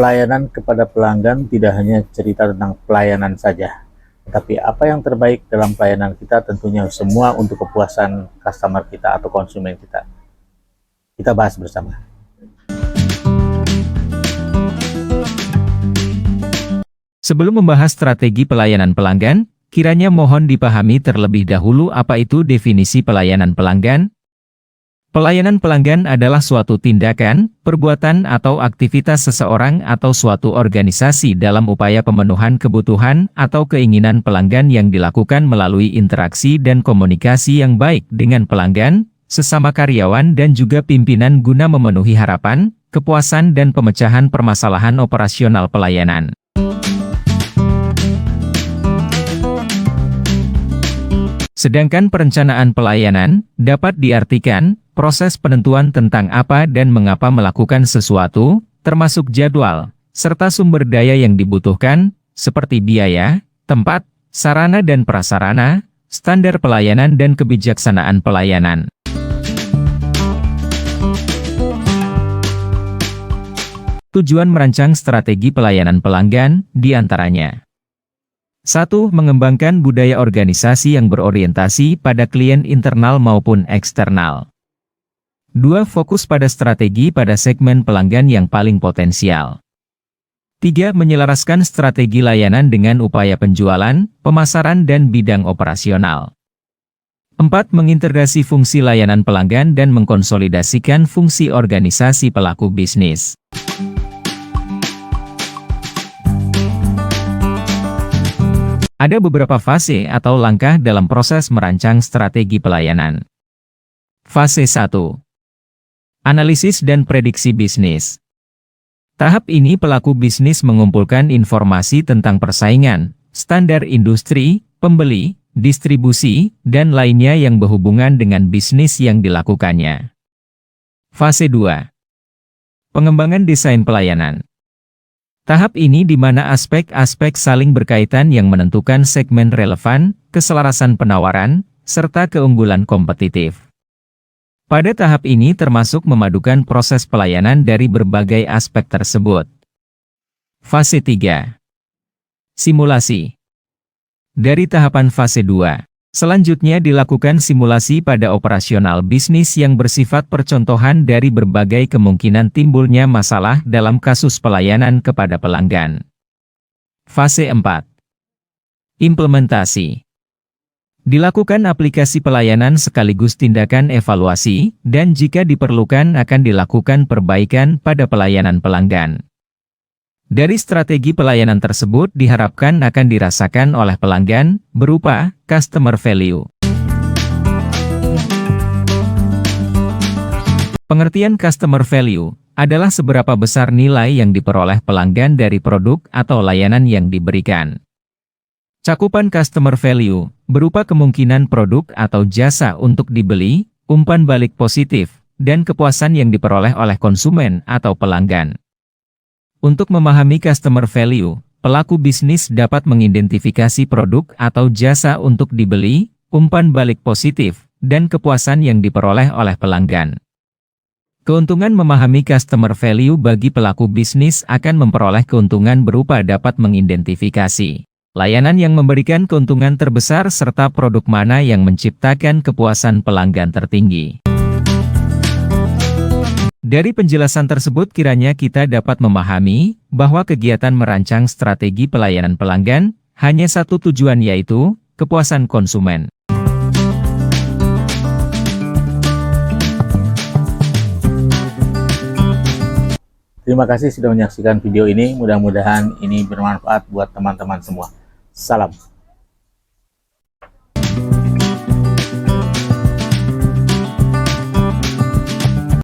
Pelayanan kepada pelanggan tidak hanya cerita tentang pelayanan saja, tetapi apa yang terbaik dalam pelayanan kita tentunya semua untuk kepuasan customer kita atau konsumen kita. Kita bahas bersama. Sebelum membahas strategi pelayanan pelanggan, kiranya mohon dipahami terlebih dahulu apa itu definisi pelayanan pelanggan. Pelayanan pelanggan adalah suatu tindakan, perbuatan atau aktivitas seseorang atau suatu organisasi dalam upaya pemenuhan kebutuhan atau keinginan pelanggan yang dilakukan melalui interaksi dan komunikasi yang baik dengan pelanggan, sesama karyawan dan juga pimpinan guna memenuhi harapan, kepuasan dan pemecahan permasalahan operasional pelayanan. Sedangkan perencanaan pelayanan dapat diartikan proses penentuan tentang apa dan mengapa melakukan sesuatu, termasuk jadwal, serta sumber daya yang dibutuhkan, seperti biaya, tempat, sarana dan prasarana, standar pelayanan dan kebijaksanaan pelayanan. Tujuan merancang strategi pelayanan pelanggan, diantaranya 1. Mengembangkan budaya organisasi yang berorientasi pada klien internal maupun eksternal. 2. Fokus pada strategi pada segmen pelanggan yang paling potensial. 3. Menyelaraskan strategi layanan dengan upaya penjualan, pemasaran dan bidang operasional. 4. Mengintegrasi fungsi layanan pelanggan dan mengkonsolidasikan fungsi organisasi pelaku bisnis. Ada beberapa fase atau langkah dalam proses merancang strategi pelayanan. Fase 1. Analisis dan prediksi bisnis. Tahap ini pelaku bisnis mengumpulkan informasi tentang persaingan, standar industri, pembeli, distribusi, dan lainnya yang berhubungan dengan bisnis yang dilakukannya. Fase 2. Pengembangan desain pelayanan. Tahap ini di mana aspek-aspek saling berkaitan yang menentukan segmen relevan, keselarasan penawaran, serta keunggulan kompetitif. Pada tahap ini termasuk memadukan proses pelayanan dari berbagai aspek tersebut. Fase 3. Simulasi. Dari tahapan fase 2, selanjutnya dilakukan simulasi pada operasional bisnis yang bersifat percontohan dari berbagai kemungkinan timbulnya masalah dalam kasus pelayanan kepada pelanggan. Fase 4. Implementasi. Dilakukan aplikasi pelayanan sekaligus tindakan evaluasi, dan jika diperlukan akan dilakukan perbaikan pada pelayanan pelanggan. Dari strategi pelayanan tersebut diharapkan akan dirasakan oleh pelanggan, berupa customer value. Pengertian customer value adalah seberapa besar nilai yang diperoleh pelanggan dari produk atau layanan yang diberikan. Cakupan customer value berupa kemungkinan produk atau jasa untuk dibeli, umpan balik positif, dan kepuasan yang diperoleh oleh konsumen atau pelanggan. Untuk memahami customer value, pelaku bisnis dapat mengidentifikasi produk atau jasa untuk dibeli, umpan balik positif, dan kepuasan yang diperoleh oleh pelanggan. Keuntungan memahami customer value bagi pelaku bisnis akan memperoleh keuntungan berupa dapat mengidentifikasi layanan yang memberikan keuntungan terbesar serta produk mana yang menciptakan kepuasan pelanggan tertinggi. Dari penjelasan tersebut kiranya kita dapat memahami bahwa kegiatan merancang strategi pelayanan pelanggan hanya satu tujuan, yaitu kepuasan konsumen. Terima kasih sudah menyaksikan video ini, mudah-mudahan ini bermanfaat buat teman-teman semua. Salam.